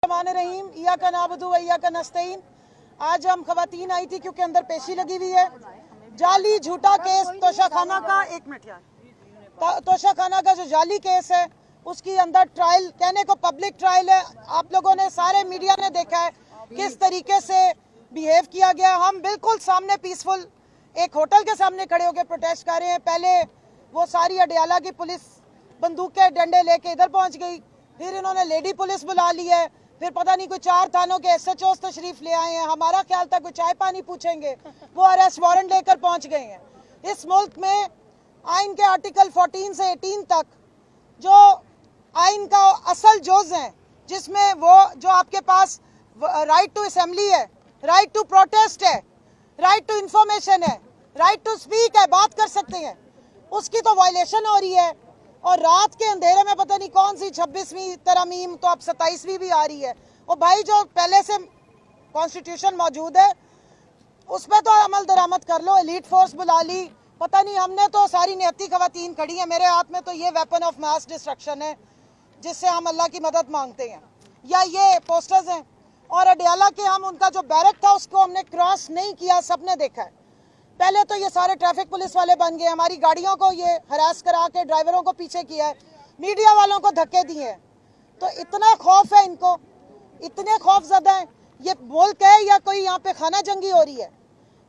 रहीम इया का नाबुदु व इया का नस्तईन। आज हम खवातीन आई थी क्योंकि अंदर पेशी लगी हुई है। जाली झूठा केस तोशाखाना का, एक मिनट यार, तोशाखाना का जो जाली केस है उसकी अंदर ट्रायल, कहने को पब्लिक ट्रायल है। आप लोगों ने, सारे मीडिया ने देखा है किस तरीके से बिहेव किया गया। हम बिल्कुल सामने पीसफुल एक होटल के सामने खड़े होकर प्रोटेस्ट कर रहे हैं। पहले वो सारी अडियाला की पुलिस बंदूक के डंडे लेके इधर पहुंच गई, फिर इन्होंने लेडी पुलिस बुला ली है, फिर पता नहीं कोई 4 थानों के SHO तशरीफ ले आए हैं। हमारा ख्याल था कोई चाय पानी पूछेंगे, वो अरेस्ट वारंट लेकर पहुंच गए हैं। इस मुल्क में आइन के आर्टिकल 14 से 18 तक जो आइन का असल जोज है, जिसमें वो जो आपके पास राइट टू असेंबली है, राइट टू प्रोटेस्ट है, राइट टू इंफॉर्मेशन है, राइट टू स्पीक है, बात कर सकते हैं, उसकी तो वायलेशन हो रही है। और रात के अंधेरे में पता नहीं कौन सी 26वीं तरमीम, तो अब 27वीं भी आ रही है। और भाई जो पहले से कॉन्स्टिट्यूशन मौजूद है उस पर तो अमल दरामद कर लो। एलीट फोर्स बुला ली, पता नहीं, हमने तो सारी नियति खवातीन खड़ी है। मेरे हाथ में तो ये वेपन ऑफ मास डिस्ट्रक्शन है जिससे हम अल्लाह की मदद मांगते हैं, या ये पोस्टर्स हैं। और अडियाला के हम उनका जो बैरक था उसको हमने क्रॉस नहीं किया, सबने देखा है। पहले तो ये सारे ट्रैफिक पुलिस वाले बन गए, हमारी गाड़ियों को ये हरास करा के ड्राइवरों को पीछे किया है, मीडिया वालों को धक्के दिए हैं। तो इतना खौफ है इनको, इतने खौफजदा हैं। ये मुल्क है या कोई यहाँ पे खाना जंगी हो रही है?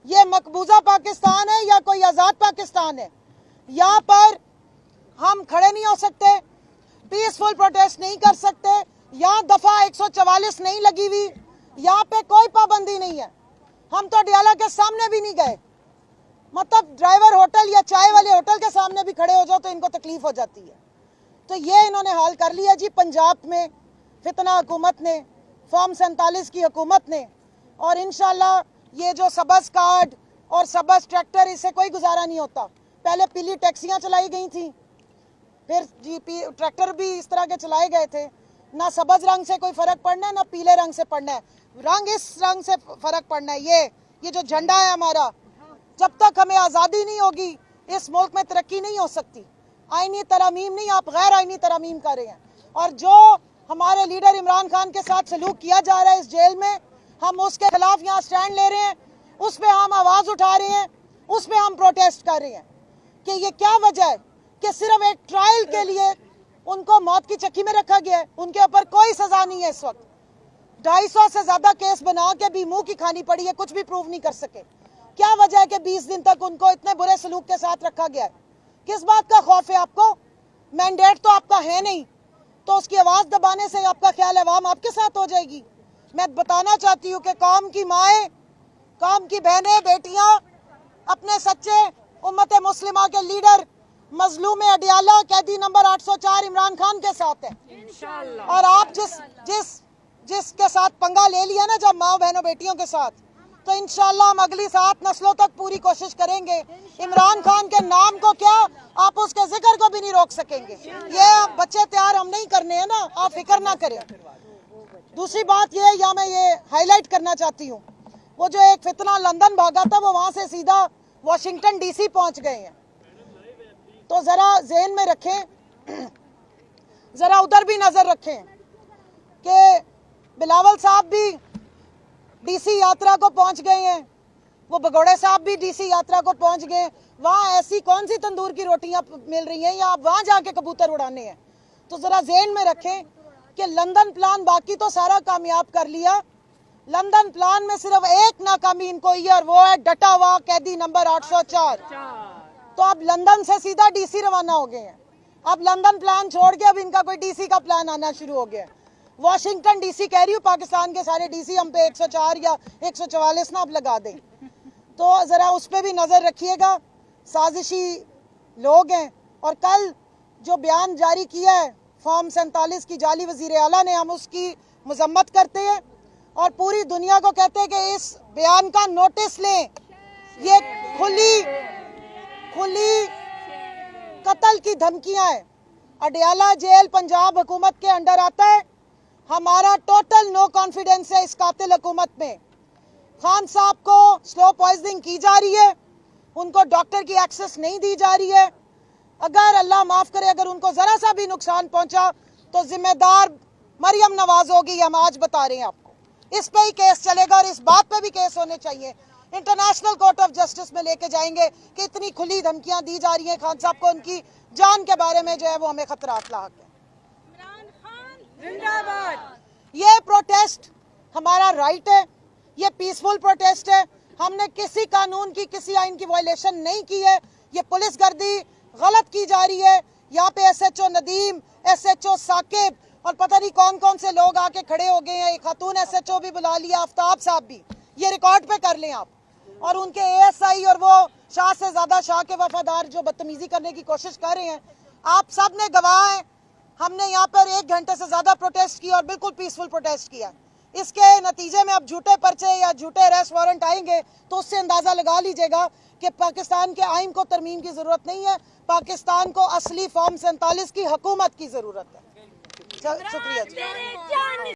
ये मकबूजा पाकिस्तान है या कोई आज़ाद पाकिस्तान है? यहाँ पर हम खड़े नहीं हो सकते, पीसफुल प्रोटेस्ट नहीं कर सकते, यहाँ दफा 144 नहीं लगी हुई, यहाँ पे कोई पाबंदी नहीं है। हम तो अडियाला के सामने भी नहीं गए, मतलब ड्राइवर होटल या चाय वाले होटल के सामने भी खड़े हो जाओ तो इनको तकलीफ हो जाती है। तो ये इन्होंने हाल कर लिया जी पंजाब में फितना हुकूमत ने, फॉर्म 47 की हुकूमत ने। और इंशाल्लाह ये जो सबस कार्ड और सबस ट्रैक्टर, इससे कोई गुजारा नहीं होता। पहले पीली टैक्सियां चलाई गई थी, फिर जीपी ट्रैक्टर भी इस तरह के चलाए गए थे। ना सबज रंग से कोई फर्क पड़ना है, ना पीले रंग से पड़ना है, रंग इस रंग से फर्क पड़ना है। ये जो झंडा है हमारा, जब तक हमें आज़ादी नहीं होगी इस मुल्क में तरक्की नहीं हो सकती। आईनी तरमीम नहीं, आप गैर आईनी तरमीम कर रहे हैं। और जो हमारे लीडर इमरान खान के साथ सलूक किया जा रहा है इस जेल में, हम उसके खिलाफ यहाँ स्टैंड ले रहे हैं, उस पर हम आवाज़ उठा रहे हैं, उस पर हम प्रोटेस्ट कर रहे हैं कि ये क्या वजह है कि सिर्फ एक ट्रायल के लिए उनको मौत की चक्की में रखा गया है। उनके ऊपर कोई सजा नहीं है। इस वक्त 250 से ज्यादा केस बना के भी मुंह की खानी पड़ी है, कुछ भी प्रूव नहीं कर सके। क्या वजह है कि 20 दिन तक उनको इतने बुरे सलूक के साथ रखा गया है? किस बात का खौफ है आपको? मैंडेट तो आपका है नहीं, तो उसकी आवाज दबाने से आपका ख्याल है अवाम आपके साथ हो जाएगी? मैं बताना चाहती हूँ कि कौम की माएँ, कौम की बहनें, बेटियां अपने सच्चे उम्मत मुस्लिमा के लीडर मजलूम अडियाला कैदी नंबर 804 इमरान खान के साथ है। और आप जिसके साथ पंगा ले लिया ना जब माओ बहनों बेटियों के साथ, तो इंशाल्लाह हम अगली 7 नस्लों तक पूरी कोशिश करेंगे। इमरान खान के नाम को क्या, आप उसके जिक्र को भी नहीं रोक सकेंगे। ये बच्चे तैयार हम नहीं करने हैं ना, आप फिक्र ना करें। दूसरी बात ये, या मैं ये हाईलाइट करना चाहती हूँ, वो जो एक फितना लंदन भागा था, वो वहां से सीधा वाशिंगटन DC पहुंच गए हैं। तो जरा ज़हन में रखें, जरा उधर भी नजर रखें कि बिलावल साहब भी DC यात्रा को पहुंच गए हैं, वो भगोड़े साहब भी DC यात्रा को पहुंच गए। वहां ऐसी कौन सी तंदूर की रोटियां मिल रही हैं, या आप वहां जाके कबूतर उड़ाने हैं? तो जरा ज़हन में रखें कि लंदन प्लान बाकी तो सारा कामयाब कर लिया, लंदन प्लान में सिर्फ एक नाकामी इनको ही है, और वो है डटा हुआ कैदी नंबर 804। तो अब लंदन से सीधा DC रवाना हो गए हैं। अब लंदन प्लान छोड़ के अब इनका कोई DC का प्लान आना शुरू हो गया। वाशिंगटन DC कह रही हूँ, पाकिस्तान के सारे DC हम पे 104 या 144 ना अब लगा दें। तो जरा उस पर भी नजर रखिएगा, साजिशी लोग हैं। और कल जो बयान जारी किया है फॉर्म 47 की जाली वजीर आला ने, हम उसकी मजम्मत करते हैं और पूरी दुनिया को कहते हैं कि इस बयान का नोटिस लें। ये खुली कत्ल की धमकियां हैं। अडियाला जेल पंजाब हुकूमत के अंडर आता है। हमारा टोटल नो कॉन्फिडेंस है इस कातिल हुकूमत में। खान साहब को स्लो पॉइजनिंग की जा रही है, उनको डॉक्टर की एक्सेस नहीं दी जा रही है। अगर अल्लाह माफ करे, अगर उनको जरा सा भी नुकसान पहुंचा तो जिम्मेदार मरियम नवाज होगी, हम आज बता रहे हैं आपको। इस पे ही केस चलेगा और इस बात पे भी केस होने चाहिए। इंटरनेशनल कोर्ट ऑफ जस्टिस में लेके जाएंगे कि इतनी खुली धमकियां दी जा रही हैं खान साहब को, उनकी जान के बारे में जो है वो हमें खतरात लाक है। ये प्रोटेस्ट हमारा राइट है, ये पीसफुल प्रोटेस्ट है। हमने किसी कानून की, किसी आइन की वायलेशन नहीं की है। ये पुलिस गर्दी गलत की जा रही है। यहाँ पे एसएचओ नदीम, एसएचओ साकिब और पता नहीं कौन कौन से लोग आके खड़े हो गए हैं। एक खातून एसएचओ भी बुला लिया, आफ्ताब साहब भी, ये रिकॉर्ड पे कर लें आप। और उनके एएसआई और वो शाह से ज्यादा शाह के वफादार जो बदतमीजी करने की कोशिश कर रहे हैं, आप सब ने गवाह हैं। हमने यहाँ पर 1 घंटे से ज्यादा प्रोटेस्ट किया और बिल्कुल पीसफुल प्रोटेस्ट किया। इसके नतीजे में अब झूठे पर्चे या झूठे अरेस्ट वारंट आएंगे तो उससे अंदाजा लगा लीजिएगा कि पाकिस्तान के आइन को तरमीम की जरूरत नहीं है, पाकिस्तान को असली फॉर्म 47 की हुकूमत की जरूरत है। शुक्रिया जी।